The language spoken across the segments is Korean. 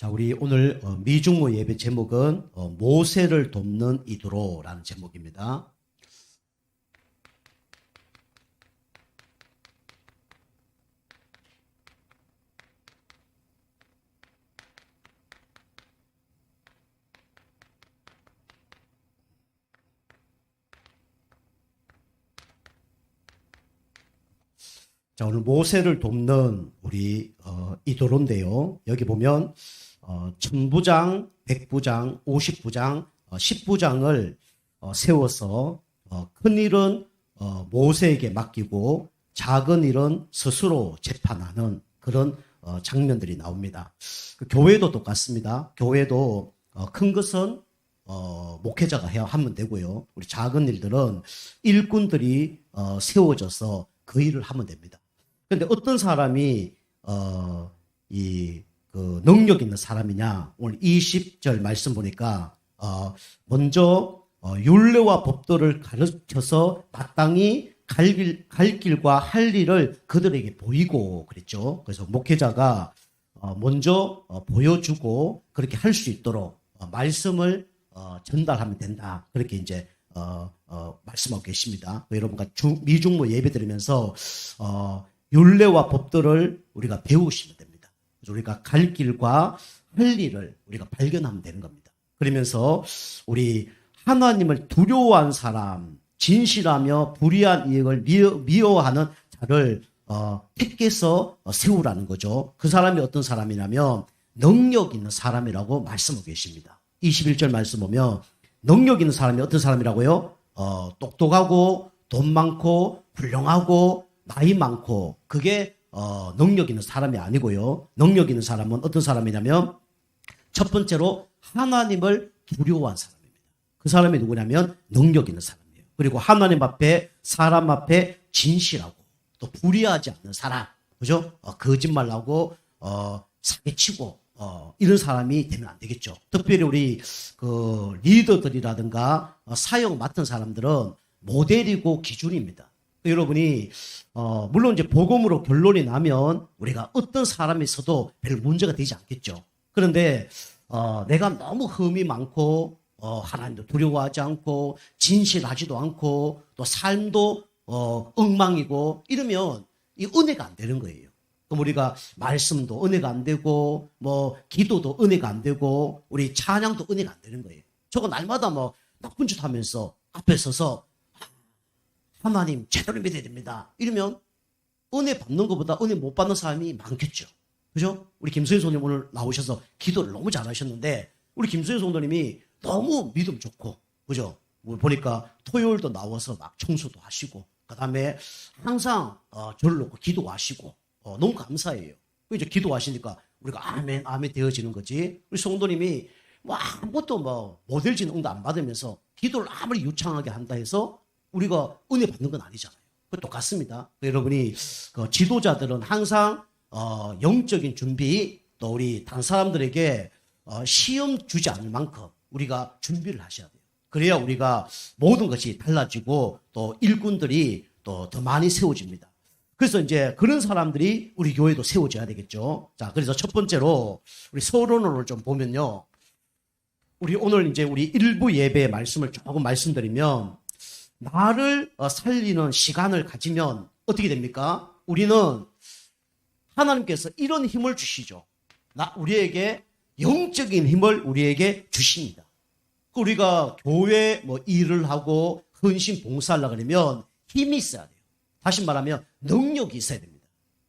자, 우리 오늘 미중모 예배 제목은 모세를 돕는 이도로라는 제목입니다. 자, 오늘 모세를 돕는 우리 이도로인데요. 여기 보면 천부장, 백부장, 50부장, 10부장을 세워서 큰 일은 모세에게 맡기고 작은 일은 스스로 재판하는 그런 장면들이 나옵니다. 그 교회도 똑같습니다. 교회도 큰 것은 목회자가 하면 되고요. 우리 작은 일들은 일꾼들이 세워져서 그 일을 하면 됩니다. 그런데 어떤 사람이 그 능력 있는 사람이냐? 오늘 20절 말씀 보니까 먼저 율례와 법도를 가르쳐서 마땅히 갈 길과 할 일을 그들에게 보이고 그랬죠. 그래서 목회자가 먼저 보여주고 그렇게 할 수 있도록 말씀을 전달하면 된다. 그렇게 이제 말씀하고 계십니다. 여러분과 미중모 예배 드리면서 율례와 법도를 우리가 배우시면 됩니다. 그래서 우리가 갈 길과 할 일을 우리가 발견하면 되는 겁니다. 그러면서 우리 하나님을 두려워한 사람, 진실하며 불의한 이익을 미워하는 자를 택해서 세우라는 거죠. 그 사람이 어떤 사람이냐면 능력 있는 사람이라고 말씀하고 계십니다. 21절 말씀 보면 능력 있는 사람이 어떤 사람이라고요? 똑똑하고 돈 많고 훌륭하고 나이 많고 그게 능력 있는 사람이 아니고요. 능력 있는 사람은 어떤 사람이냐면 첫 번째로 하나님을 두려워한 사람입니다. 그 사람이 누구냐면 능력 있는 사람이에요. 그리고 하나님 앞에 사람 앞에 진실하고 또 불의하지 않는 사람, 그죠? 거짓말하고 사기치고 이런 사람이 되면 안 되겠죠. 특별히 우리 그 리더들이라든가 사역 맡은 사람들은 모델이고 기준입니다. 여러분이 물론 이제 복음으로 결론이 나면 우리가 어떤 사람이 있어도 별 문제가 되지 않겠죠. 그런데 내가 너무 흠이 많고 하나님도 두려워하지 않고 진실하지도 않고 또 삶도 엉망이고 이러면 이 은혜가 안 되는 거예요. 그럼 우리가 말씀도 은혜가 안 되고 뭐 기도도 은혜가 안 되고 우리 찬양도 은혜가 안 되는 거예요. 저거 날마다 뭐 나쁜 짓 하면서 앞에 서서 하나님 제대로 믿어야 됩니다. 이러면 은혜 받는 것보다 은혜 못 받는 사람이 많겠죠. 그죠? 우리 김수현 성도님 오늘 나오셔서 기도를 너무 잘하셨는데 우리 김수현 성도님이 너무 믿음 좋고 그죠? 보니까 토요일도 나와서 막 청소도 하시고 그 다음에 항상 절을 놓고 기도하시고 너무 감사해요. 이제 기도하시니까 우리가 아멘 아멘 되어지는 거지. 우리 성도님이 뭐 아무것도 뭐 모델진 응도 안 받으면서 기도를 아무리 유창하게 한다 해서 우리가 은혜 받는 건 아니잖아요. 그 똑같습니다. 여러분이 그 지도자들은 항상 영적인 준비 또 우리 다른 사람들에게 시험 주지 않을 만큼 우리가 준비를 하셔야 돼요. 그래야 우리가 모든 것이 달라지고 또 일꾼들이 또 더 많이 세워집니다. 그래서 이제 그런 사람들이 우리 교회도 세워져야 되겠죠. 자, 그래서 첫 번째로 우리 서론을 좀 보면요. 우리 오늘 이제 우리 일부 예배의 말씀을 조금 말씀드리면 나를 살리는 시간을 가지면 어떻게 됩니까? 우리는 하나님께서 이런 힘을 주시죠. 우리에게 영적인 힘을 우리에게 주십니다. 우리가 교회 뭐 일을 하고 헌신 봉사하려고 그러면 힘이 있어야 돼요. 다시 말하면 능력이 있어야 됩니다.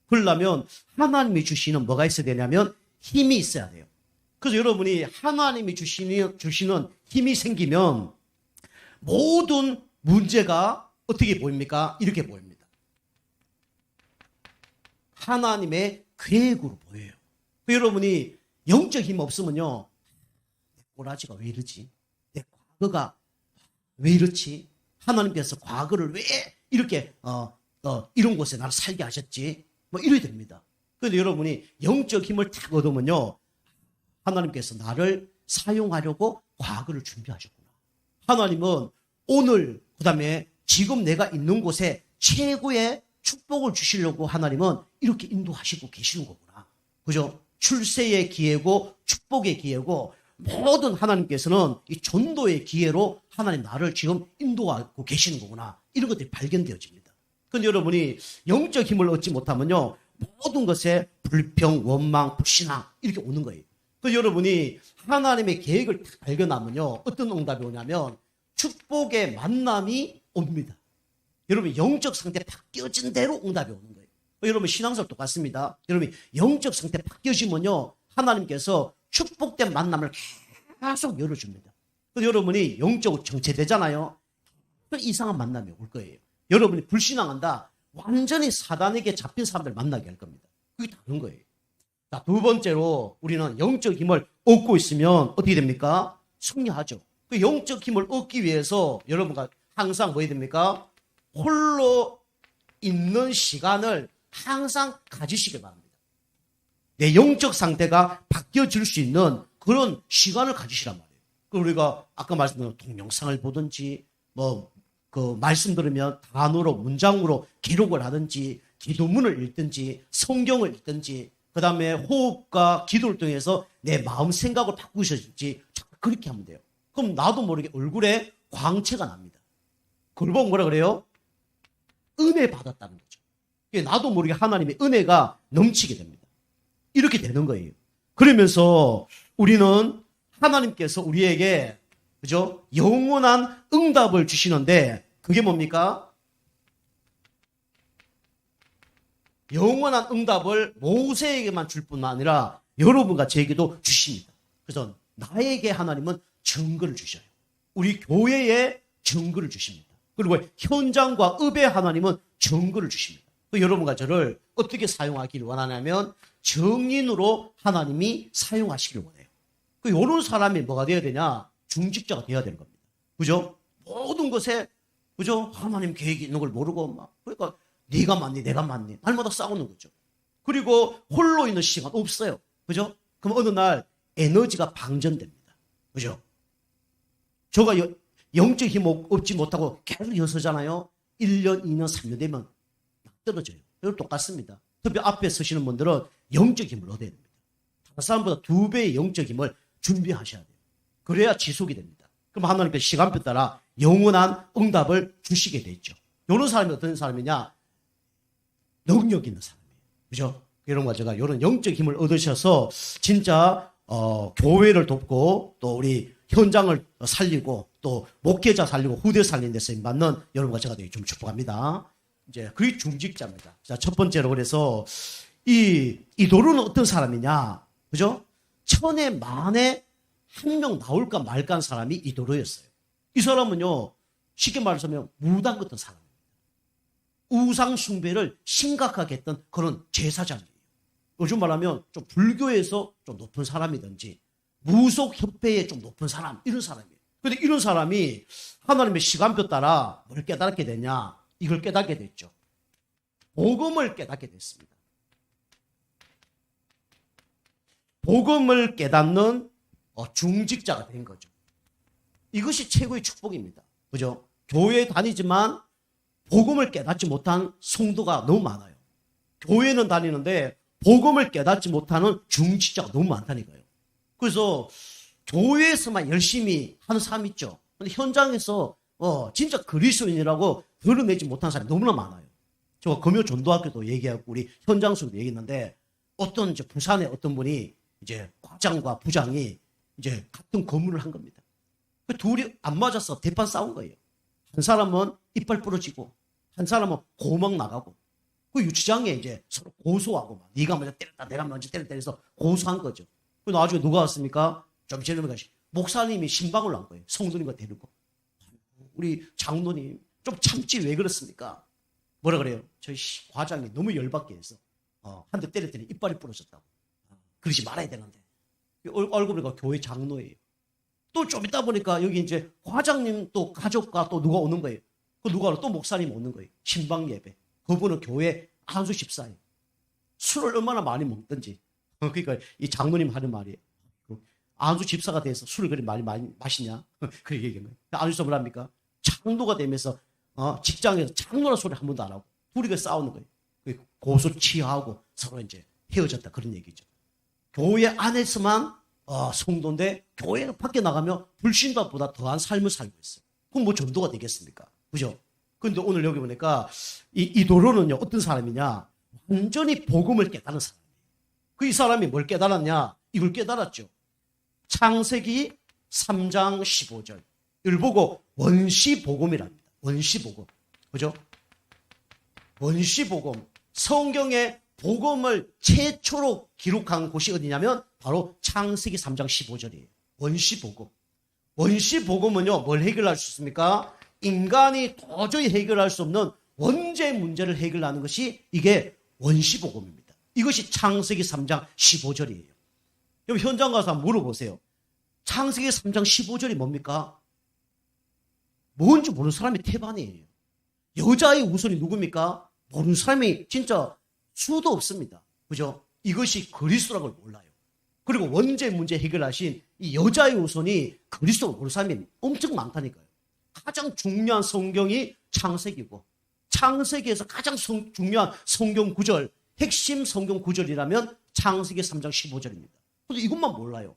그러려면 하나님이 주시는 뭐가 있어야 되냐면 힘이 있어야 돼요. 그래서 여러분이 하나님이 주시는 힘이 생기면 모든 문제가 어떻게 보입니까? 이렇게 보입니다. 하나님의 계획으로 보여요. 여러분이 영적 힘 없으면요. 내 꼬라지가 왜 이러지? 내 과거가 왜 이렇지? 하나님께서 과거를 왜 이렇게 이런 곳에 나를 살게 하셨지? 뭐 이래 됩니다. 그런데 여러분이 영적 힘을 탁 얻으면요. 하나님께서 나를 사용하려고 과거를 준비하셨구나. 하나님은 오늘 그다음에 지금 내가 있는 곳에 최고의 축복을 주시려고 하나님은 이렇게 인도하시고 계시는 거구나. 그죠? 출세의 기회고 축복의 기회고 모든 하나님께서는 이 전도의 기회로 하나님 나를 지금 인도하고 계시는 거구나. 이런 것들이 발견되어집니다. 그런데 여러분이 영적 힘을 얻지 못하면요. 모든 것에 불평, 원망, 불신앙 이렇게 오는 거예요. 그래서 여러분이 하나님의 계획을 딱 발견하면요. 어떤 응답이 오냐면 축복의 만남이 옵니다. 여러분 영적 상태 바뀌어진 대로 응답이 오는 거예요. 여러분 신앙생활 똑같습니다. 여러분 영적 상태 바뀌어지면요. 하나님께서 축복된 만남을 계속 열어줍니다. 그래서 여러분이 영적으로 정체되잖아요. 이상한 만남이 올 거예요. 여러분이 불신앙한다. 완전히 사단에게 잡힌 사람들 만나게 할 겁니다. 그게 다른 거예요. 자, 두 번째로 우리는 영적 힘을 얻고 있으면 어떻게 됩니까? 승리하죠. 그 영적 힘을 얻기 위해서 여러분과 항상 뭐 해야 됩니까? 홀로 있는 시간을 항상 가지시길 바랍니다. 내 영적 상태가 바뀌어질 수 있는 그런 시간을 가지시란 말이에요. 우리가 아까 말씀드린 동영상을 보든지 그 말씀 들으면 단어로 문장으로 기록을 하든지 기도문을 읽든지 성경을 읽든지 그다음에 호흡과 기도를 통해서 내 마음 생각을 바꾸셔야지 그렇게 하면 돼요. 그럼 나도 모르게 얼굴에 광채가 납니다. 그걸 보고 뭐라 그래요? 은혜 받았다는 거죠. 나도 모르게 하나님의 은혜가 넘치게 됩니다. 이렇게 되는 거예요. 그러면서 우리는 하나님께서 우리에게 그죠? 영원한 응답을 주시는데 그게 뭡니까? 영원한 응답을 모세에게만 줄 뿐만 아니라 여러분과 저에게도 주십니다. 그래서 나에게 하나님은 증거를 주셔요. 우리 교회에 증거를 주십니다. 그리고 현장과 읍에 하나님은 증거를 주십니다. 여러분과 저를 어떻게 사용하기를 원하냐면 정인으로 하나님이 사용하시기를 원해요. 이런 사람이 뭐가 되어야 되냐? 중직자가 되어야 되는 겁니다. 그죠? 모든 것에 그죠? 하나님 계획이 있는 걸 모르고 막 그러니까 네가 맞니 내가 맞니 날마다 싸우는 거죠. 그리고 홀로 있는 시간 없어요. 그죠? 그럼 어느 날 에너지가 방전됩니다. 그죠? 저가 영적 힘 얻지 못하고 계속 여서잖아요. 1년, 2년, 3년 되면 떨어져요. 이거 똑같습니다. 특히 앞에 서시는 분들은 영적 힘을 얻어야 됩니다. 다른 사람보다 2배의 영적 힘을 준비하셔야 돼요. 그래야 지속이 됩니다. 그럼 하나님께서 시간표 따라 영원한 응답을 주시게 되죠. 이런 사람이 어떤 사람이냐? 능력 있는 사람이에요. 그죠? 여러분과 제가 이런 영적 힘을 얻으셔서 진짜 교회를 돕고 또 우리 현장을 살리고 또 목회자 살리고 후대 살리는 데 쓰임 받는 여러분과 제가 되게 좀 축복합니다. 이제 그게 중직자입니다. 자, 첫 번째로 그래서 이 도로는 어떤 사람이냐? 그죠? 천에 만에 한 명 나올까 말까 한 사람이 이 도로였어요. 이 사람은요, 쉽게 말하자면 무당 같은 사람입니다. 우상 숭배를 심각하게 했던 그런 제사장이에요. 요즘 말하면 좀 불교에서 좀 높은 사람이든지 무속 협회에 좀 높은 사람, 이런 사람이에요. 그런데 이런 사람이 하나님의 시간표 따라 뭘 깨닫게 되냐? 이걸 깨닫게 됐죠. 복음을 깨닫게 됐습니다. 복음을 깨닫는 중직자가 된 거죠. 이것이 최고의 축복입니다. 그죠? 교회에 다니지만 복음을 깨닫지 못한 성도가 너무 많아요. 교회는 다니는데 복음을 깨닫지 못하는 중직자가 너무 많다니까요. 그래서 교회에서만 열심히 하는 사람 있죠. 근데 현장에서 진짜 그리스도인이라고 드러내지 못한 사람이 너무나 많아요. 제가 금요 전도학교도 얘기하고 우리 현장에서도 얘기했는데 어떤 이제 부산의 어떤 분이 이제 과장과 부장이 이제 같은 건물을 한 겁니다. 그 둘이 안 맞아서 대판 싸운 거예요. 한 사람은 이빨 부러지고 한 사람은 고막 나가고 그 유치장에 이제 서로 고소하고 막 네가 먼저 때렸다 내가 먼저 때렸다 해서 고소한 거죠. 그 나중에 누가 왔습니까? 좀 지나면 목사님이 신방을 한 거예요. 성도님과 데리고. 우리 장로님 좀 참지 왜 그렇습니까? 뭐라 그래요? 저희 과장이 너무 열받게 해서 한 대 때렸더니 이빨이 부러졌다고. 그러지 말아야 되는데. 알고 보니까 교회 장로예요. 또 좀 있다 보니까 여기 이제 과장님 또 가족과 또 누가 오는 거예요. 그 누가 또 목사님 오는 거예요. 신방 예배. 그분은 교회 안수 집사예요. 술을 얼마나 많이 먹든지. 그러니까 이 장로님 하는 말이에요. 안수 집사가 돼서 술을 그리 많이 마시냐? 그렇게 얘기하는 거예요. 안수 집사 뭐랍니까? 장로가 되면서 직장에서 장로라 소리 한 번도 안 하고 둘이 싸우는 거예요. 고소 취하고 서로 이제 헤어졌다 그런 얘기죠. 교회 안에서만 성도인데 교회 밖에 나가면 불신자보다 더한 삶을 살고 있어요. 그럼 뭐 전도가 되겠습니까? 그죠? 그런데 오늘 여기 보니까 이 도로는요, 어떤 사람이냐? 완전히 복음을 깨달은 사람이에요. 이 사람이 뭘 깨달았냐? 이걸 깨달았죠. 창세기 3장 15절. 이걸 보고 원시복음이랍니다. 원시복음. 그죠? 원시복음. 성경에 복음을 최초로 기록한 곳이 어디냐면 바로 창세기 3장 15절이에요. 원시복음. 원시복음은요, 뭘 해결할 수 있습니까? 인간이 도저히 해결할 수 없는 원죄 문제를 해결하는 것이 이게 원시복음입니다. 이것이 창세기 3장 15절이에요. 여기 현장 가서 한번 물어보세요. 창세기 3장 15절이 뭡니까? 뭔지 모르는 사람이 태반이에요. 여자의 우선이 누굽니까? 모르는 사람이 진짜 수도 없습니다. 그죠? 이것이 그리스도라는 걸 몰라요. 그리고 원죄 문제 해결하신 이 여자의 우선이 그리스도를 모르는 사람이 엄청 많다니까요. 가장 중요한 성경이 창세기고, 창세기에서 가장 중요한 성경 구절, 핵심 성경 구절이라면 창세기 3장 15절입니다. 근데 이것만 몰라요.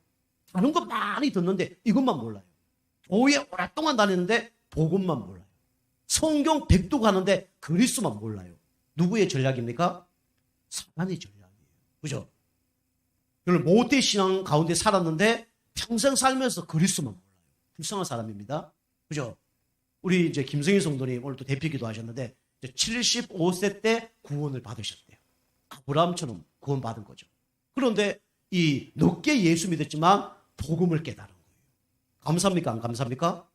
다른 거 많이 듣는데 이것만 몰라요. 교회 오랫동안 다니는데 복음만 몰라요. 성경 백도 가는데 그리스도만 몰라요. 누구의 전략입니까? 사단의 전략이에요. 그죠? 여러분, 모태 신앙 가운데 살았는데 평생 살면서 그리스도만 몰라요. 불쌍한 사람입니다. 그죠? 우리 이제 김성희 성도님 오늘 또 대표기도 하셨는데 75세 때 구원을 받으셨대요. 아브라함처럼 구원 받은 거죠. 그런데 이 늦게 예수 믿었지만 복음을 깨달은 거예요. 감사합니까? 안 감사합니까?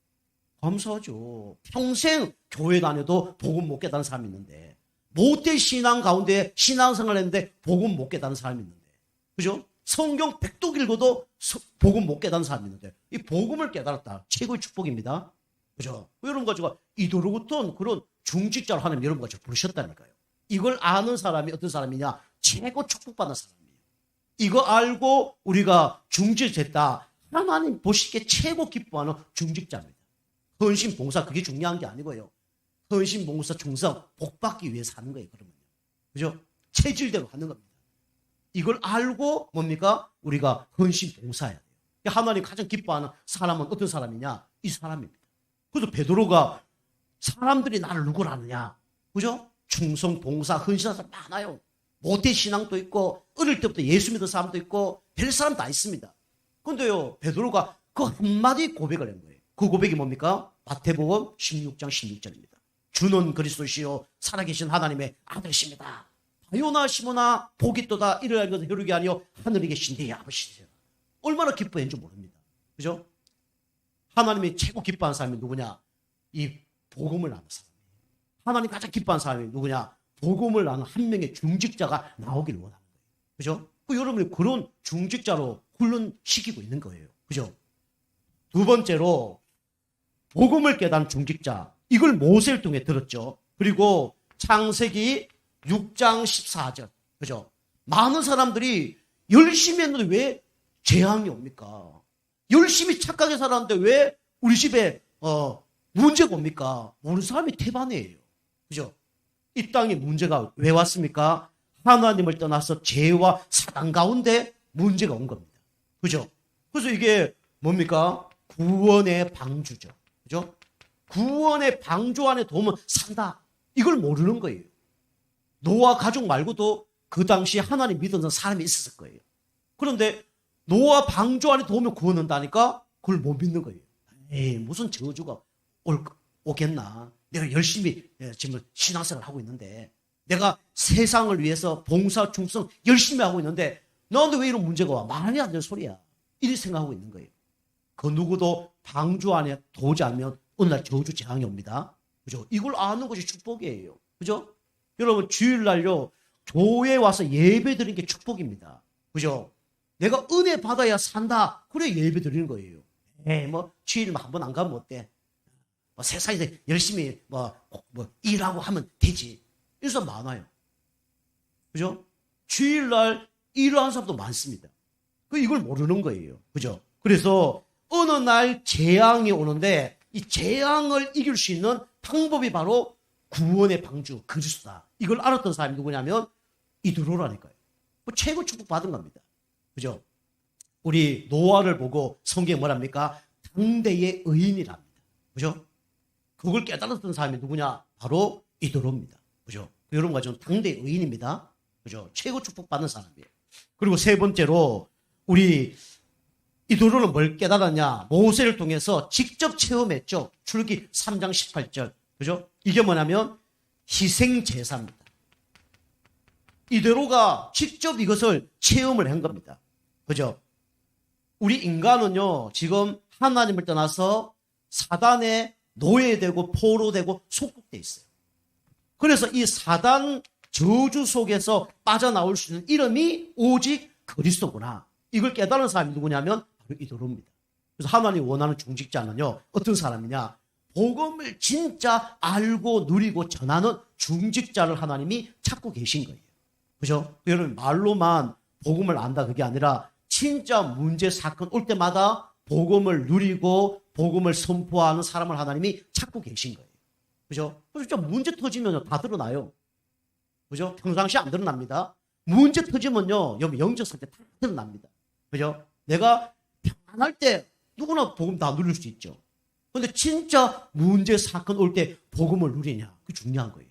감사하죠. 평생 교회 다녀도 복음 못 깨달은 사람이 있는데, 모태 신앙 가운데 신앙생활 했는데 복음 못 깨달은 사람이 있는데, 그죠? 성경 백독 읽어도 복음 못 깨달은 사람이 있는데, 이 복음을 깨달았다. 최고의 축복입니다. 그죠? 여러분 가지고 이도로부터 그런 중직자로 하나님 여러분 가지고 부르셨다니까요. 이걸 아는 사람이 어떤 사람이냐? 최고 축복받는 사람이에요. 이거 알고 우리가 중직됐다. 하나님 보시기에 최고 기뻐하는 중직자입니다. 헌신 봉사, 그게 중요한 게 아니고요. 헌신 봉사 충성, 복 받기 위해서 하는 거예요. 그러면요. 그죠? 체질대로 하는 겁니다. 이걸 알고 뭡니까? 우리가 헌신 봉사해야 돼요. 하나님 가장 기뻐하는 사람은 어떤 사람이냐? 이 사람입니다. 그래서 베드로가 사람들이 나를 누구로 아느냐? 그죠? 충성, 봉사, 헌신하는 사람 많아요. 모태 신앙도 있고 어릴 때부터 예수 믿은 사람도 있고 별 사람 다 있습니다. 그런데요, 베드로가 그 한마디 고백을 한 거예요. 그 고백이 뭡니까? 마태복음 16장 16절입니다. 주는 그리스도시요 살아계신 하나님의 아들이십니다. 바요나 시모나 복이 또다 이르는 것은 혈육이 아니요 하늘에 계신 네 아버지시죠. 얼마나 기뻐했는지 모릅니다. 그죠? 하나님이 최고 기뻐하는 사람이 누구냐? 이 복음을 아는 사람이에요. 하나님 가장 기뻐하는 사람이 누구냐? 복음을 아는 한 명의 중직자가 나오길 원하는 거예요. 그죠? 여러분이 그런 중직자로 훈련시키고 있는 거예요. 그죠? 두 번째로 복음을 깨달은 중직자, 이걸 모세를 통해 들었죠. 그리고 창세기 6장 14절. 그죠? 많은 사람들이 열심히 했는데 왜 재앙이 옵니까? 열심히 착하게 살았는데 왜 우리 집에 문제가 옵니까? 모르는 사람이 태반이에요. 그죠? 이 땅에 문제가 왜 왔습니까? 하나님을 떠나서 죄와 사단 가운데 문제가 온 겁니다. 그죠? 그래서 이게 뭡니까? 구원의 방주죠. 그죠? 구원의 방주 안에 도우면 산다. 이걸 모르는 거예요. 노아 가족 말고도 그 당시 하나님 믿었던 사람이 있었을 거예요. 그런데 노아 방주 안에 도우면 구원 온다니까 그걸 못 믿는 거예요. 에이, 무슨 저주가 오겠나. 내가 열심히 지금 신앙생활을 하고 있는데, 내가 세상을 위해서 봉사 충성 열심히 하고 있는데 너한테 왜 이런 문제가 와? 말이 안 되는 소리야. 이렇게 생각하고 있는 거예요. 그 누구도 방주 안에 도우지 않으면 어느 날 저주 재앙이 옵니다. 그죠? 이걸 아는 것이 축복이에요. 그죠? 여러분, 주일날요 교회에 와서 예배 드리는 게 축복입니다. 그죠? 내가 은혜 받아야 산다. 그래 예배 드리는 거예요. 에이, 뭐 주일 한 번 안 가면 어때? 뭐 세상에서 열심히 뭐 일하고 하면 되지. 이런 사람 많아요. 그죠? 주일날 일하는 사람도 많습니다. 이걸 모르는 거예요. 그죠? 그래서 어느 날 재앙이 오는데 이 재앙을 이길 수 있는 방법이 바로 구원의 방주, 그리스도다. 이걸 알았던 사람이 누구냐면 이드로라니까요. 최고 축복 받은 겁니다. 그죠? 우리 노아를 보고 성경에 뭐랍니까? 당대의 의인이랍니다. 그죠? 그걸 깨달았던 사람이 누구냐? 바로 이도로입니다. 그죠? 여러분과 저는 당대의 의인입니다. 그죠? 최고 축복받는 사람이에요. 그리고 세 번째로 우리 이도로는 뭘 깨달았냐? 모세를 통해서 직접 체험했죠. 출애굽기 3장 18절. 그죠? 이게 뭐냐면 희생제사입니다. 이도로가 직접 이것을 체험을 한 겁니다. 그죠? 우리 인간은요, 지금 하나님을 떠나서 사단의 노예되고 포로되고 속국돼 있어요. 그래서 이 사단 저주 속에서 빠져나올 수 있는 이름이 오직 그리스도구나. 이걸 깨달은 사람이 누구냐면 바로 이도로입니다. 그래서 하나님 원하는 중직자는요, 어떤 사람이냐? 복음을 진짜 알고 누리고 전하는 중직자를 하나님이 찾고 계신 거예요. 그죠? 여러분, 말로만 복음을 안다 그게 아니라 진짜 문제 사건 올 때마다 복음을 누리고 복음을 선포하는 사람을 하나님이 찾고 계신 거예요. 그죠? 진짜 문제 터지면 다 드러나요. 그죠? 평상시 안 드러납니다. 문제 터지면요, 여러분 영적 상태 다 드러납니다. 그죠? 내가 평안할 때 누구나 복음 다 누릴 수 있죠. 근데 진짜 문제 사건 올 때 복음을 누리냐? 그게 중요한 거예요.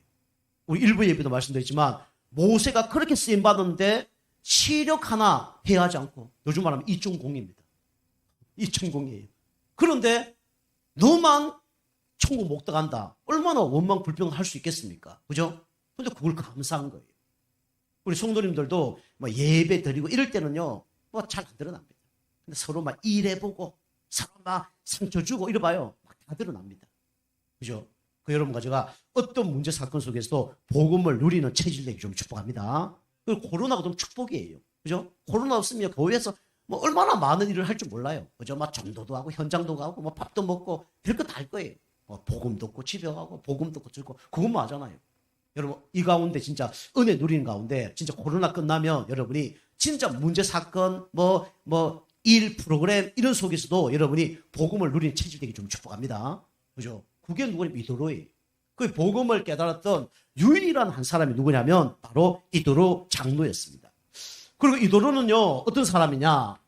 우리 일부 예배도 말씀드렸지만 모세가 그렇게 쓰임 받았는데 시력 하나 해하지 않고 요즘 말하면 이중공입니다. 이중공이에요. 그런데 너만 천국 못 들어간다. 얼마나 원망 불평할 수 있겠습니까? 그죠? 근데 그걸 감사한 거예요. 우리 성도님들도 뭐 예배 드리고 이럴 때는요, 뭐 잘 안 드러납니다. 근데 서로 막 일해보고 서로 막 상처 주고 이래봐요. 막 다 드러납니다. 그죠? 그 여러분과 제가 어떤 문제 사건 속에서도 복음을 누리는 체질되기 좀 축복합니다. 그리고 코로나가 좀 축복이에요. 그죠? 코로나 없으면 교회에서 뭐 얼마나 많은 일을 할 줄 몰라요. 그죠? 막 전도도 하고 현장도 가고 뭐 밥도 먹고 별거 다 할 거예요. 뭐 복음 듣고 집에 가고 복음 듣고 들고 그것만 하잖아요. 여러분 이 가운데 진짜 은혜 누리는 가운데 진짜 코로나 끝나면 여러분이 진짜 문제 사건 뭐 일 프로그램 이런 속에서도 여러분이 복음을 누리는 체질되기 좀 축복합니다. 그죠? 그게 누구냐? 이도로예요. 그 복음을 깨달았던 유일한 한 사람이 누구냐면 바로 이도로 장로였습니다. 그리고 이도로는요 어떤 사람이냐?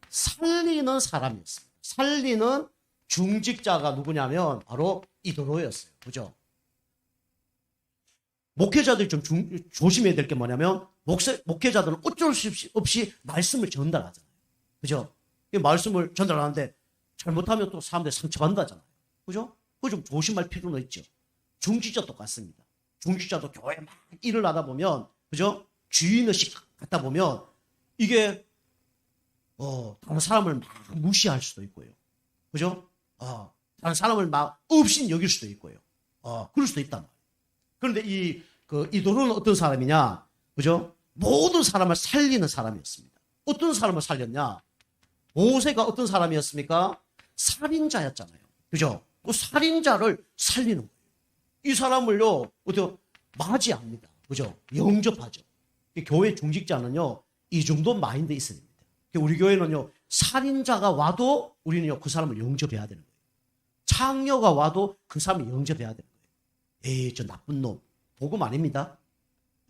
살리는 사람이었습니다. 살리는 중직자가 누구냐면 바로 이도로였어요. 그죠? 목회자들이 좀 조심해야 될 게 뭐냐면 목회자들은 어쩔 수 없이 말씀을 전달하잖아요. 그죠? 이 말씀을 전달하는데 잘못하면 또 사람들이 상처받는다잖아요. 그죠? 그거 좀 조심할 필요는 있죠. 중직자 똑같습니다. 중직자도 교회 막 일을 하다 보면 그죠? 주인의식 갖다 보면 이게 다른 사람을 막 무시할 수도 있고요. 그죠? 다른 사람을 막 없인 여길 수도 있고요. 그럴 수도 있단 말이에요. 그런데 이도로는 어떤 사람이냐? 그죠? 모든 사람을 살리는 사람이었습니다. 어떤 사람을 살렸냐? 모세가 어떤 사람이었습니까? 살인자였잖아요. 그죠? 그 살인자를 살리는 거예요. 이 사람을요, 맞이합니다. 그죠? 영접하죠. 교회 중직자는요, 이 정도 마인드 있어야 됩니다. 우리 교회는요, 살인자가 와도 우리는요, 그 사람을 영접해야 되는 거예요. 창녀가 와도 그 사람을 영접해야 되는 거예요. 에이, 저 나쁜 놈. 복음 아닙니다.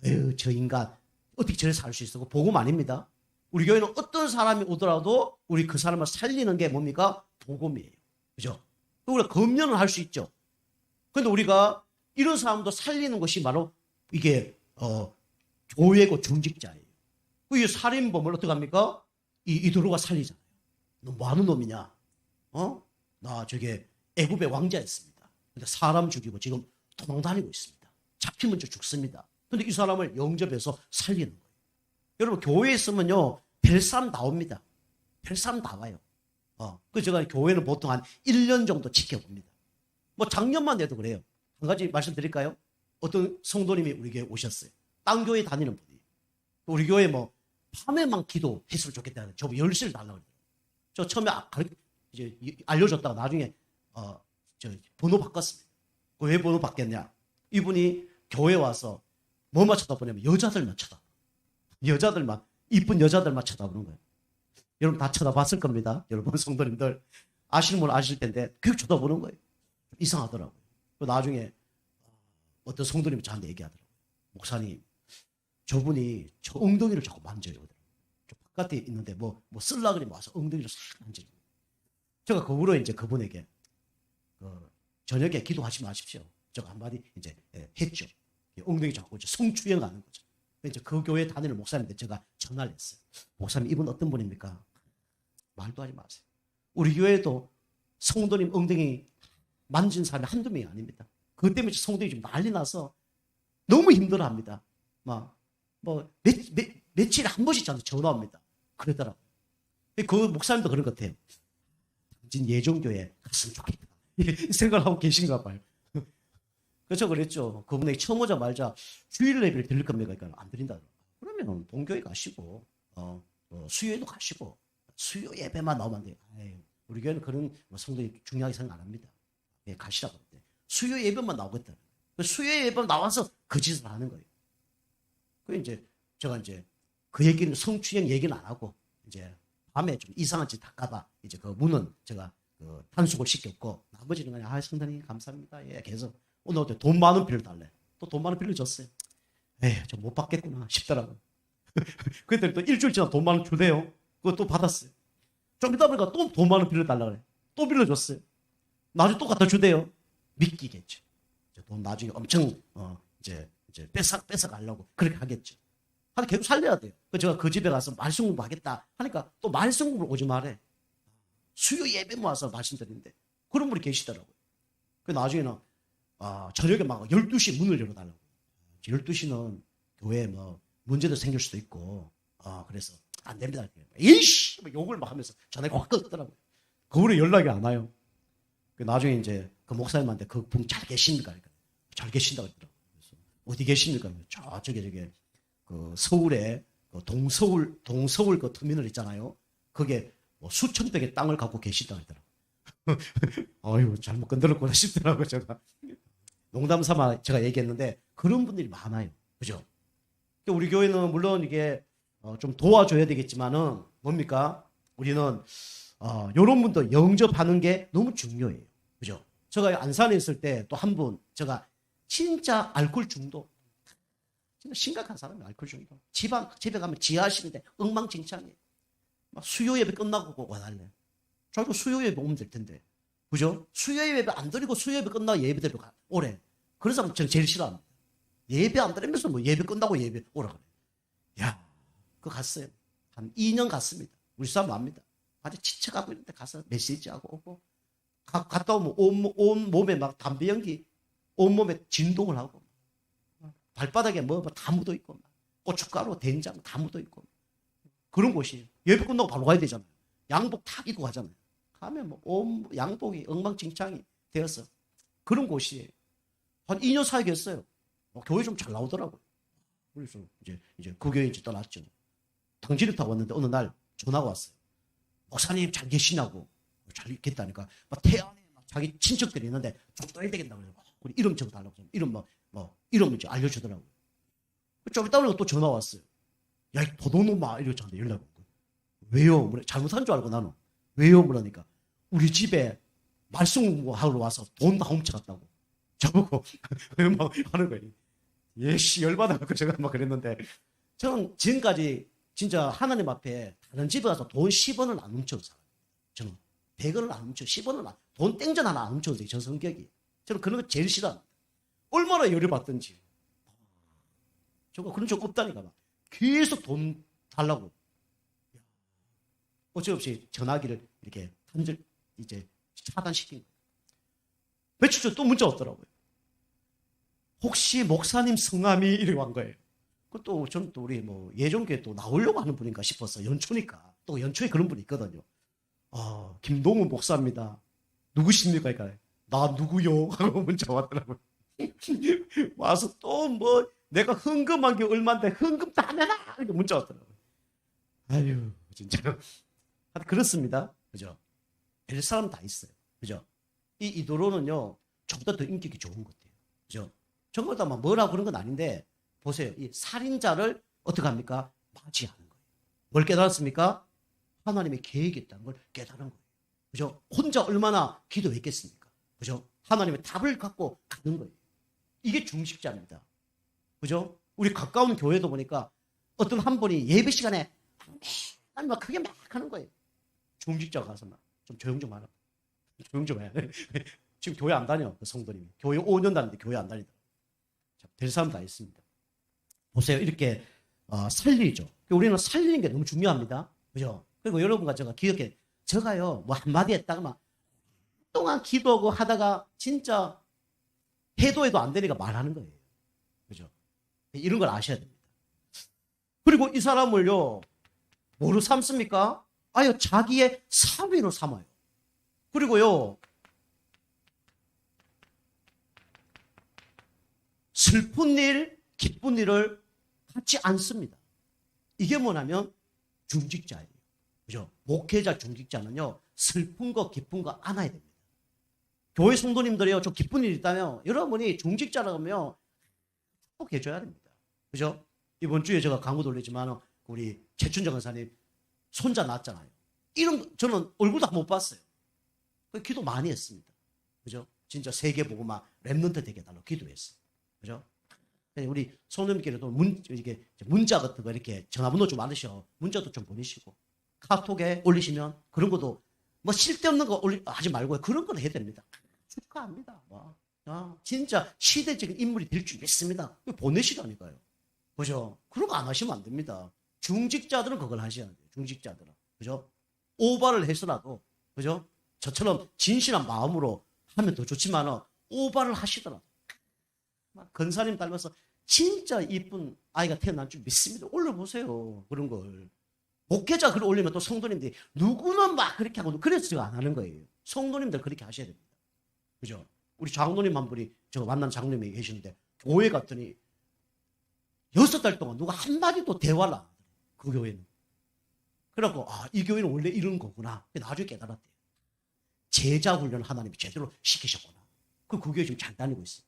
에휴, 저 인간. 어떻게 저래 살 수 있어? 복음 아닙니다. 우리 교회는 어떤 사람이 오더라도 우리 그 사람을 살리는 게 뭡니까? 복음이에요. 그죠? 우리가 검열은 할 수 있죠. 그런데 우리가 이런 사람도 살리는 것이 바로 이게, 교회고 중직자예요. 이 살인범을 어떻게 합니까? 이도로가 살리잖아요. 너 뭐 하는 놈이냐? 나 저게 애굽의 왕자였습니다. 근데 사람 죽이고 지금 도망 다니고 있습니다. 잡히면 저 죽습니다. 근데 이 사람을 영접해서 살리는 거예요. 여러분, 교회에 있으면요, 벨삼 나옵니다. 벨삼 나와요. 그래서 제가 교회는 보통 한 1년 정도 지켜봅니다. 뭐 작년만 해도 그래요. 한 가지 말씀드릴까요? 어떤 성도님이 우리 교회에 오셨어요. 딴 교회 다니는 분이. 우리 교회 뭐 밤에만 기도했으면 좋겠다는 저 열쇠를 달라고 그래요. 저 처음에 이제 알려줬다가 나중에 저 번호 바꿨습니다. 왜 번호 바뀌었냐? 이분이 교회 와서 뭐만 쳐다보냐면 여자들만 쳐다봐. 여자들만, 이쁜 여자들만 쳐다보는 거예요. 여러분 다 쳐다봤을 겁니다. 여러분 성도님들 아시는 분 아실 텐데 그렇게 쳐다보는 거예요. 이상하더라고요. 나중에 어떤 성도님이 저한테 얘기하더라고요. 목사님, 저분이 저 엉덩이를 자꾸 만져요. 저 바깥에 있는데 뭐 쓸라 그러면 와서 엉덩이를 싹 만져요. 제가 그 후로 이제 그분에게 저녁에 기도하지 마십시오. 제가 한마디 이제 했죠. 엉덩이 자꾸 이제 성추행하는 거죠. 이제 그 교회 다니는 목사님한테 제가 전화를 했어요. 목사님, 이분 어떤 분입니까? 말도 하지 마세요. 우리 교회도 성도님 엉덩이 만진 사람이 한두 명이 아닙니다. 그것 때문에 성도들이 좀 난리 나서 너무 힘들어합니다. 며칠에 한 번씩 저한테 전화 옵니다. 그러더라고요. 그 목사님도 그런 것 같아요. 당신 예정교회 갔으면 좋겠다. 이렇게 생각을 하고 계신가 봐요. 그래서 그랬죠. 그분에게 처음 오자마자 주일 예배를 드릴 겁니까? 그러니까 안 드린다. 그러면 본교회 가시고 수요일도 가시고 수요 예배만 나오면 안 돼요. 에이, 우리 교회는 그런 성도들이 중요하게 생각 안 합니다. 예, 가시라고 그랬대. 수요 예배만 나오겠다. 수요 예배 나와서 그 짓을 하는 거예요. 그 이제 제가 이제 그 얘기는 성추행 얘기는 안 하고 이제 밤에 좀 이상한 짓 할까봐 이제 그 문은 제가 단속을 시켰고 나머지는 그냥 성도님 감사합니다. 예, 계속 오늘 돈 10,000원 빌려달래. 또 돈 10,000원 빌려줬어요. 에이, 저 못 받겠구나 싶더라고요. 그랬더니 또 일주일 지나 돈 10,000원 주대요. 그거 또 받았어요. 좀 이따 보니까 또 돈 10,000원 빌려달라 그래. 또 빌려줬어요. 나중에 또 갖다 주대요. 믿기겠죠. 돈 나중에 엄청 이제 뺏어가려고 그렇게 하겠죠. 하여튼 계속 살려야 돼요. 제가 그 집에 가서 말씀 공부하겠다 하니까 또 말씀 공부를 오지 말해. 수요 예배 모아서 말씀드리는데 그런 분이 계시더라고요. 그 나중에는 저녁에 막 12시 문을 열어달라고. 12시는 교회에 뭐 문제도 생길 수도 있고 그래서 안 됩니다. 이씨! 욕을 막 하면서 전화가 확 끊더라고요. 그 후로 연락이 안 와요. 나중에 이제 그 목사님한테 그 분 잘 계십니까? 그러니까 잘 계신다고 그러더라고요. 그래서 어디 계십니까? 저게 그 서울에 그 동서울 그 터미널 있잖아요. 그게 뭐 수천 평의 땅을 갖고 계시다고 하더라고요. 아유, 잘못 건드렸구나 싶더라고요, 제가. 농담 삼아 제가 얘기했는데 그런 분들이 많아요. 그죠? 우리 교회는 물론 이게 좀 도와줘야 되겠지만은 뭡니까? 우리는 이런 분들 영접하는 게 너무 중요해요. 그죠? 제가 안산에 있을 때 또 한 분, 제가 진짜 알코올 중독. 진짜 심각한 사람이에요, 알코올 중독. 집에 가면 지하실인데 엉망진창이에요. 막 수요 예배 끝나고 와달래. 저희도 수요 예배 오면 될 텐데. 그죠? 수요 예배 안 드리고 수요 예배 끝나고 예배대로 오래. 그런 사람 전 제일 싫어합니다. 예배 안 드리면서 뭐 예배 끝나고 예배 오라 그래. 야, 그거 갔어요. 한 2년 갔습니다. 우리 사람 압니다. 아주 지쳐가고 있는데 가서 메시지하고 오고. 갔다 오면 온 몸에 막 담배 연기, 온 몸에 진동을 하고. 발바닥에 뭐 다 묻어 있고. 고춧가루, 된장 다 묻어 있고. 그런 곳이에요. 예배 끝나고 바로 가야 되잖아요. 양복 다 입고 가잖아요. 가면 뭐 온 양복이 엉망진창이 되어서 그런 곳이에요. 한 2년 사역했어요. 교회 좀 잘 나오더라고요. 그래서 이제 그 교회 이제 떠났죠. 당진을 타고 왔는데 어느 날 전화가 왔어요. 목사님 잘 계시냐고. 잘 있겠다니까. 막 태안에 막 자기 친척들이 있는데 좀 떠야 되겠다고 그래서 우리 이름 적어달라고. 이름 이름 이제 알려주더라고요. 좀 이따 보니까 또 전화 왔어요. 야, 이 도둑놈아. 이러고 저한테 연락 온 거예요. 왜요? 잘못한 줄 알고 나는. 왜요? 그러니까 우리 집에 말씀 공부하러 와서 돈 다 훔쳐갔다고. 저보고 막 하는 거예요. 예씨 열받아갖고 제가 막 그랬는데 저는 지금까지 진짜 하나님 앞에 다른 집에 가서 돈 10원을 안 훔쳐도 살아요. 저는 100원을 안 훔쳐, 10원을 돈 땡전 하나 안 훔쳐도 돼요. 저 성격이. 저는 그런 거 제일 싫어합니다. 얼마나 열받든지. 저거 그런 적 없다니까 막. 계속 돈 달라고. 어찌없이 전화기를 이렇게 이제 차단시킨 거예요. 며칠 전에 또 문자 왔더라고요. 혹시 목사님 성함이 이렇게 온 거예요. 그것도 저는 또 우리 뭐 예전교회 또 나오려고 하는 분인가 싶어서 연초니까 또 연초에 그런 분이 있거든요. 김동훈 목사입니다. 누구십니까? 그러니까 나 누구요? 하고 문자 왔더라고요. 와서 또 뭐 내가 헌금한 게 얼마인데 헌금 다 내놔 이렇게 문자 왔더라고요. 아유 진짜 그렇습니다. 그죠? 별 사람 다 있어요. 그죠? 이 이도로는요 저보다 더 인격이 좋은 것 같아요. 그죠? 정말 다 뭐라고 그런 건 아닌데 보세요. 이 살인자를 어떻게 합니까? 맞이하는 거예요. 뭘 깨달았습니까? 하나님의 계획이 있다는 걸 깨달은 거예요. 그죠? 혼자 얼마나 기도했겠습니까? 그죠? 하나님의 답을 갖고 가는 거예요. 이게 중식자입니다. 그죠? 우리 가까운 교회도 보니까 어떤 한 분이 예배 시간에 아니 막 크게 막 하는 거예요. 중직자 가서 막 좀 조용 좀 하라. 조용 좀 해. 지금 교회 안 다녀. 그 성도님이. 교회 5년 다니는데 교회 안 다니더라고요. 될 사람 다 있습니다. 보세요. 이렇게 살리죠. 우리는 살리는 게 너무 중요합니다. 그죠? 그리고 여러분과 제가 기억해. 제가요, 뭐 한마디 했다가 막 동안 기도하고 하다가 진짜 해도 안 되니까 말하는 거예요. 그죠? 이런 걸 아셔야 됩니다. 그리고 이 사람을요, 뭐로 삼습니까? 아유, 자기의 사위로 삼아요. 그리고요, 슬픈 일, 기쁜 일을 같이 안습니다. 이게 뭐냐면 중직자예요. 그죠? 목회자 중직자는요, 슬픈 거, 기쁜 거 안아야 됩니다. 교회 성도님들이요, 좀 기쁜 일이 있다면 여러분이 중직자라면 꼭 해줘야 됩니다. 그죠? 이번 주에 제가 광고 돌리지만 우리 최춘정 간사님 손자 낳았잖아요. 이런 저는 얼굴도 못 봤어요. 기도 많이 했습니다. 그죠? 진짜 세계 보고 막 랩런트 되게 달라고 기도했어요. 그죠? 우리 성도님께도 이게 문자 같은 거 이렇게 전화번호 좀 많으셔. 문자도 좀 보내시고 카톡에 올리시면 그런 것도 뭐 쓸데없는 거 하지 말고 그런 건 해야 됩니다. 축하합니다. 진짜 시대적인 인물이 될 줄 믿습니다. 보내시라니까요. 그죠? 그런 거 안 하시면 안 됩니다. 중직자들은 그걸 하셔야 돼요. 중직자들은. 그죠? 오바를 해서라도, 그죠? 저처럼 진실한 마음으로 하면 더 좋지만, 오바를 하시더라도. 근사님 닮아서 진짜 이쁜 아이가 태어난 줄 믿습니다. 올려보세요. 그런 걸. 목회자 글 올리면 또 성도님들이 누구는 막 그렇게 하고, 그래서 제가 안 하는 거예요. 성도님들 그렇게 하셔야 됩니다. 그죠? 우리 장로님 한 분이, 제가 만난 장로님이 계시는데, 교회 갔더니, 6달 동안 누가 한마디도 대화를 안 하더래요. 그 교회는. 그래갖고, 이 교회는 원래 이런 거구나. 나중에 깨달았대요. 제자 훈련 하나님이 제대로 시키셨구나. 그 교회 지금 잘 다니고 있어요.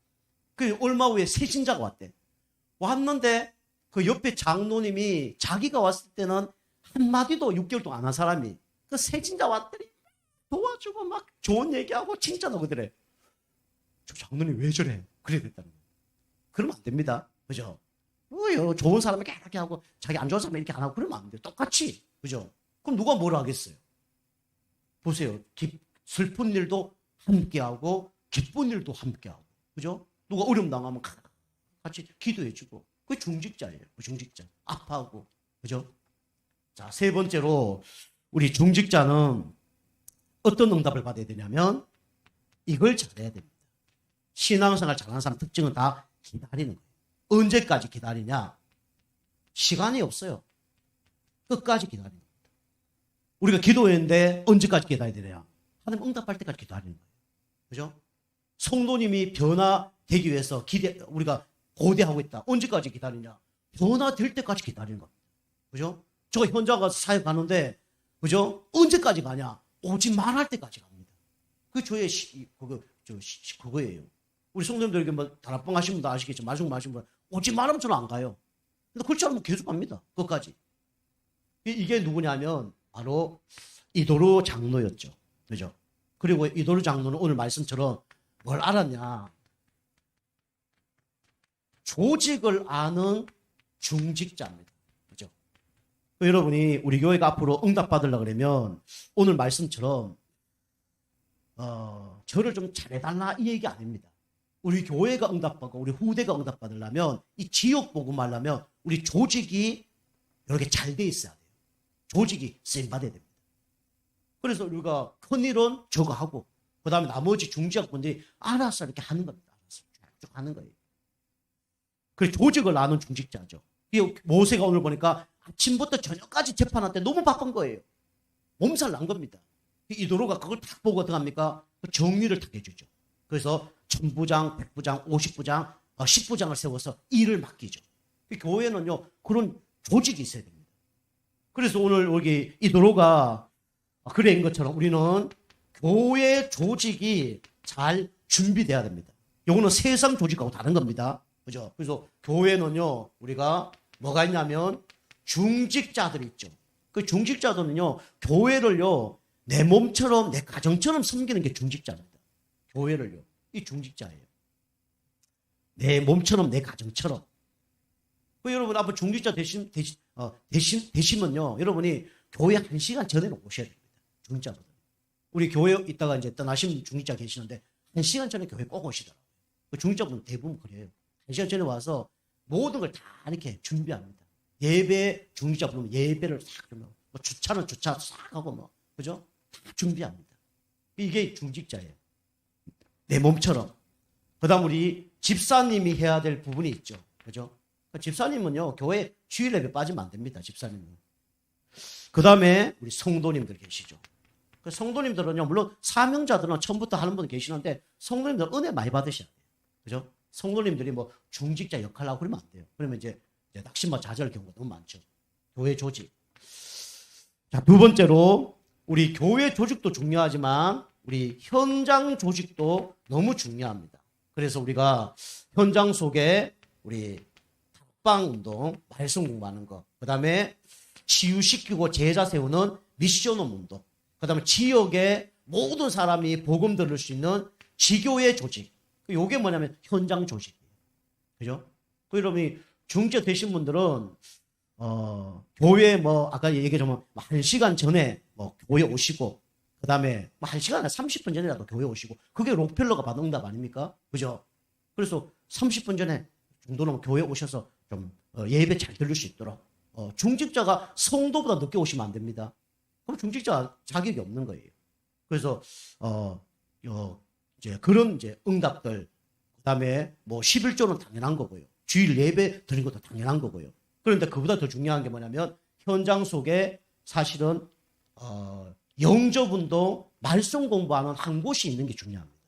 그 얼마 후에 새 신자가 왔대. 왔는데, 그 옆에 장로님이 자기가 왔을 때는 한마디도 6개월 동안 안 한 사람이, 그 새 신자 왔더니 도와주고 막 좋은 얘기하고 칭찬하고 그러더래. 저 장로님 왜 저래? 그래야 됐다는 거예요. 그러면 안 됩니다. 그죠? 좋은 사람에게 이렇게 하고 자기 안 좋은 사람에게 이렇게 안 하고 그러면 안 돼요. 똑같이. 그죠? 그럼 누가 뭘 하겠어요? 보세요. 슬픈 일도 함께하고 기쁜 일도 함께하고. 그죠? 누가 어려움 당하면 같이 기도해주고. 그게 중직자예요. 중직자. 아파하고. 그죠? 자, 세 번째로 우리 중직자는 어떤 응답을 받아야 되냐면 이걸 잘해야 됩니다. 신앙생활 잘하는 사람 특징은 다 기다리는 거예요. 언제까지 기다리냐? 시간이 없어요. 끝까지 기다리는 겁니다. 우리가 기도했는데 언제까지 기다려야 되냐? 하나님 응답할 때까지 기다리는 거예요. 그죠? 성도님이 변화되기 위해서 우리가 고대하고 있다. 언제까지 기다리냐? 변화될 때까지 기다리는 겁니다. 그죠? 저 현장 가서 사역 가는데, 그죠? 언제까지 가냐? 오지 말할 때까지 갑니다. 그 저의 그거예요. 우리 성도님들 뭐 다락방 하신 분도 아시겠죠? 말씀 하신 분 오지 말하면 저는 안 가요. 근데 그렇지 않으면 계속 갑니다. 끝까지. 이게 누구냐면 바로 이도르 장로였죠. 그죠? 그리고 이도르 장로는 오늘 말씀처럼 뭘 알았냐? 조직을 아는 중직자입니다. 그죠? 여러분이 우리 교회가 앞으로 응답받으려고 그러면 오늘 말씀처럼 저를 좀 잘해달라 이 얘기 아닙니다. 우리 교회가 응답받고 우리 후대가 응답받으려면 이 지역 복음 하려면 우리 조직이 이렇게 잘 돼 있어야 돼요. 조직이 쓰임받아야 됩니다. 그래서 우리가 큰 일은 저거 하고 그 다음에 나머지 중직자분들이 알아서 이렇게 하는 겁니다. 알아서 쭉 하는 거예요. 그래서 조직을 아는 중직자죠. 모세가 오늘 보니까 아침부터 저녁까지 재판할 때 너무 바쁜 거예요. 몸살 난 겁니다. 이도로가 그걸 딱 보고 어떻게 합니까? 정리를 딱 해주죠. 그래서 1000부장, 100부장, 50부장, 10부장을 세워서 일을 맡기죠. 교회는요, 그런 조직이 있어야 됩니다. 그래서 오늘 여기 이도로가 그래인 것처럼 우리는 교회 조직이 잘 준비돼야 됩니다. 이거는 세상 조직하고 다른 겁니다. 그죠? 그래서 교회는요, 우리가 뭐가 있냐면 중직자들이 있죠. 그 중직자들은요, 교회를요, 내 몸처럼, 내 가정처럼 섬기는 게 중직자입니다. 교회를요. 이 중직자예요. 내 몸처럼, 내 가정처럼. 그 여러분 앞으로 중직자 되시면요. 여러분이 교회 1시간 전에는 오셔야 됩니다. 중직자분들. 우리 교회 있다가 이제 떠나신 중직자 계시는데 1시간 전에 교회 꼭 오시더라고요. 그 중직자분은 대부분 그래요. 1시간 전에 와서 모든 걸 다 이렇게 준비합니다. 예배 중직자 부르면 예배를 싹 하면 뭐 주차는 주차 싹 하고 뭐 그죠? 다 준비합니다. 이게 중직자예요. 내 몸처럼. 그다음 우리 집사님이 해야 될 부분이 있죠. 그죠? 집사님은요 교회 주일 예배 빠지면 안 됩니다. 집사님은. 그다음에 우리 성도님들 계시죠. 그 성도님들은요 물론 사명자들은 처음부터 하는 분 계시는데 성도님들 은혜 많이 받으셔야 돼요. 그죠? 성도님들이 뭐 중직자 역할을 하고 그러면 안 돼요. 그러면 이제 낙심과 좌절 경우가 너무 많죠. 교회 조직. 자, 두 번째로 우리 교회 조직도 중요하지만 우리 현장 조직도 너무 중요합니다. 그래서 우리가 현장 속에 우리 답방 운동, 말씀 공부하는 거, 그 다음에 치유시키고 제자 세우는 미션홈 운동, 그 다음에 지역의 모든 사람이 복음 들을 수 있는 지교회 조직. 이게 뭐냐면 현장 조직이에요. 그죠? 그 여러분이 중직자 되신 분들은 교회 뭐 아까 얘기했지만 1시간 전에 뭐 교회 오시고 그다음에 뭐 1시간 아니라 30분 전이라도 교회 오시고 그게 록펠러가 받은 응답 아닙니까? 그죠? 그래서 30분 전에 정도는 교회 오셔서 좀 예배 잘 들을 수 있도록 중직자가 성도보다 늦게 오시면 안 됩니다. 그럼 중직자 자격이 없는 거예요. 그래서 이제 그런 이제 응답들 그다음에 뭐 11조는 당연한 거고요. 주일 예배 드리는 것도 당연한 거고요. 그런데 그보다 더 중요한 게 뭐냐면 현장 속에 사실은 영접운동, 말씀 공부하는 한 곳이 있는 게 중요합니다.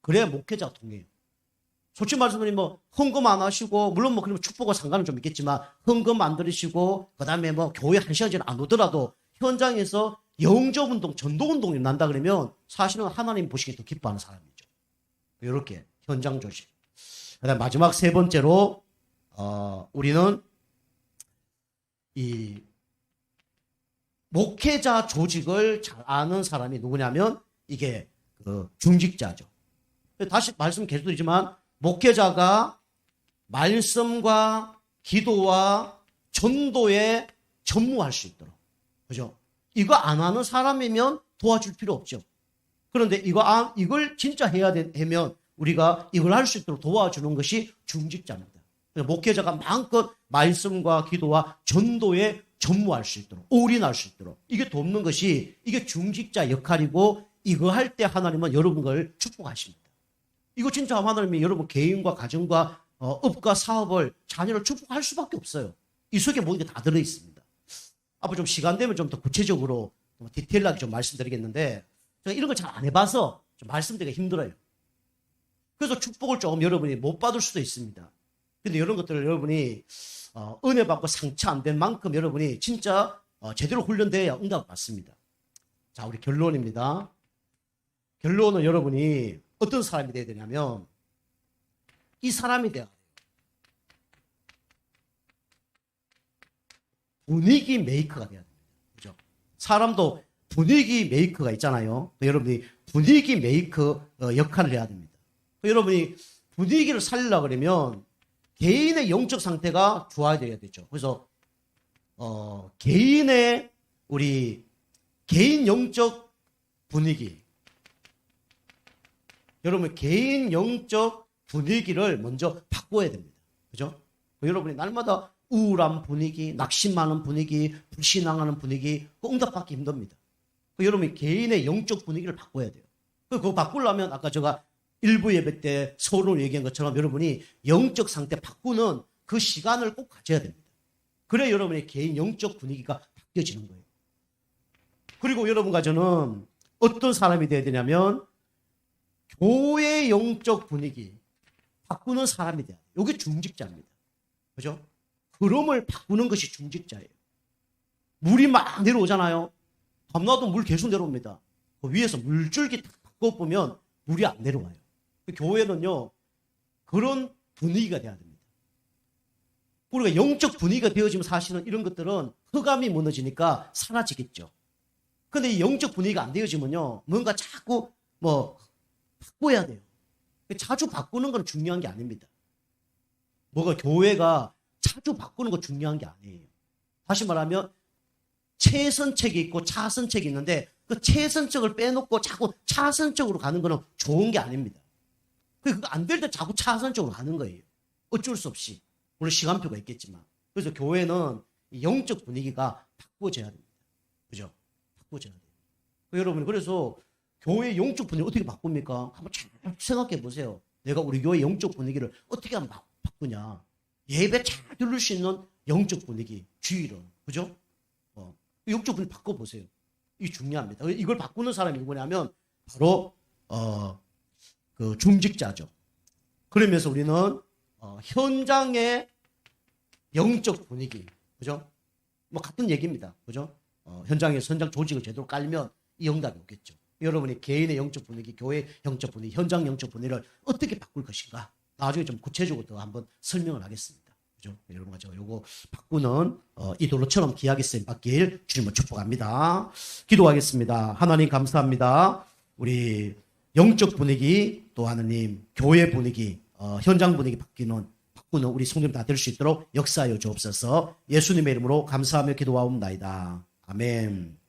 그래야 목회자가 통해요. 솔직히 말씀드리면 뭐 헌금 안 하시고 물론 뭐 그러면 축복과 상관은 좀 있겠지만 헌금 안 들으시고 그다음에 뭐 교회 1시간 전에 안 오더라도 현장에서 영접운동, 전도운동이 난다 그러면 사실은 하나님 보시기에 더 기뻐하는 사람이죠. 이렇게 현장 조직. 그다음 마지막 세 번째로 우리는 이 목회자 조직을 잘 아는 사람이 누구냐면 이게 그 중직자죠. 다시 말씀 계속 드리지만 목회자가 말씀과 기도와 전도에 전무할 수 있도록. 그죠? 이거 안 하는 사람이면 도와줄 필요 없죠. 그런데 이걸 진짜 해야 되면 우리가 이걸 할 수 있도록 도와주는 것이 중직자입니다. 목회자가 마음껏 말씀과 기도와 전도에 전무할 수 있도록, 올인할 수 있도록 이게 돕는 것이 이게 중직자 역할이고 이거 할 때 하나님은 여러분을 축복하십니다. 이거 진짜 하나님이 여러분 개인과 가정과 업과 사업을 자녀를 축복할 수밖에 없어요. 이 속에 모든 게 다 들어있습니다. 앞으로 좀 시간 되면 좀 더 구체적으로 디테일하게 좀 말씀드리겠는데 제가 이런 걸 잘 안 해봐서 좀 말씀드리기가 힘들어요. 그래서 축복을 조금 여러분이 못 받을 수도 있습니다. 근데 이런 것들을 여러분이 은혜 받고 상처 안 된 만큼 여러분이 진짜 제대로 훈련돼야 응답을 받습니다. 자, 우리 결론입니다. 결론은 여러분이 어떤 사람이 돼야 되냐면 이 사람이 돼야 돼요. 분위기 메이커가 돼야 됩니다. 그죠? 사람도 분위기 메이커가 있잖아요. 여러분이 분위기 메이커 역할을 해야 됩니다. 여러분이 분위기를 살리려고 그러면 개인의 영적 상태가 좋아져야 되죠. 그래서 개인의 우리 개인 영적 분위기, 여러분 개인 영적 분위기를 먼저 바꿔야 됩니다. 그죠? 여러분이 날마다 우울한 분위기, 낙심하는 분위기, 불신앙하는 분위기, 응답받기 힘듭니다. 여러분이 개인의 영적 분위기를 바꿔야 돼요. 그거 바꾸려면 아까 제가 일부 예배 때 서로 얘기한 것처럼 여러분이 영적 상태 바꾸는 그 시간을 꼭 가져야 됩니다. 그래 여러분의 개인 영적 분위기가 바뀌어지는 거예요. 그리고 여러분과 저는 어떤 사람이 돼야 되냐면 교회 영적 분위기 바꾸는 사람이 돼야 돼요. 이게 중직자입니다. 그죠? 흐름을 바꾸는 것이 중직자예요. 물이 막 내려오잖아요. 밤낮도 물 계속 내려옵니다. 그 위에서 물줄기 딱 바꿔보면 물이 안 내려와요. 교회는요 그런 분위기가 돼야 됩니다. 우리가 영적 분위기가 되어지면 사실은 이런 것들은 흑암이 무너지니까 사라지겠죠. 그런데 이 영적 분위기가 안 되어지면요 뭔가 자꾸 뭐 바꿔야 돼요. 자주 바꾸는 건 중요한 게 아닙니다. 뭐가 교회가 자주 바꾸는 거 중요한 게 아니에요. 다시 말하면 최선책이 있고 차선책이 있는데 그 최선책을 빼놓고 자꾸 차선책으로 가는 거는 좋은 게 아닙니다. 그거 안 될 때 자꾸 차선책으로 가는 거예요. 어쩔 수 없이. 물론 시간표가 있겠지만. 그래서 교회는 이 영적 분위기가 바꿔져야 됩니다. 그죠? 바꿔져야 돼요. 여러분, 그래서 교회의 영적 분위기를 어떻게 바꿉니까? 한번 잘 생각해 보세요. 내가 우리 교회 영적 분위기를 어떻게 하면 바꾸냐. 예배 잘 들을 수 있는 영적 분위기, 주의를. 그죠? 영적 분위기 바꿔보세요. 이게 중요합니다. 이걸 바꾸는 사람이 누구냐면 바로 그 중직자죠. 그러면서 우리는 현장의 영적 분위기, 그죠? 뭐 같은 얘기입니다. 그죠? 현장에서 현장 조직을 제대로 깔면 이 응답이 오겠죠. 여러분이 개인의 영적 분위기, 교회의 영적 분위기, 현장 영적 분위기를 어떻게 바꿀 것인가? 나중에 좀 구체적으로 더 한번 설명을 하겠습니다. 그죠? 여러분과 제가 요거 바꾸는 이 도로처럼 기약의 쓰임 받길 주님을 축복합니다. 기도하겠습니다. 하나님 감사합니다. 우리 영적 분위기 또 하나님 교회 분위기, 현장 분위기 바꾸는 우리 성도님 다 될 수 있도록 역사하여 주옵소서. 예수님의 이름으로 감사하며 기도하옵나이다. 아멘.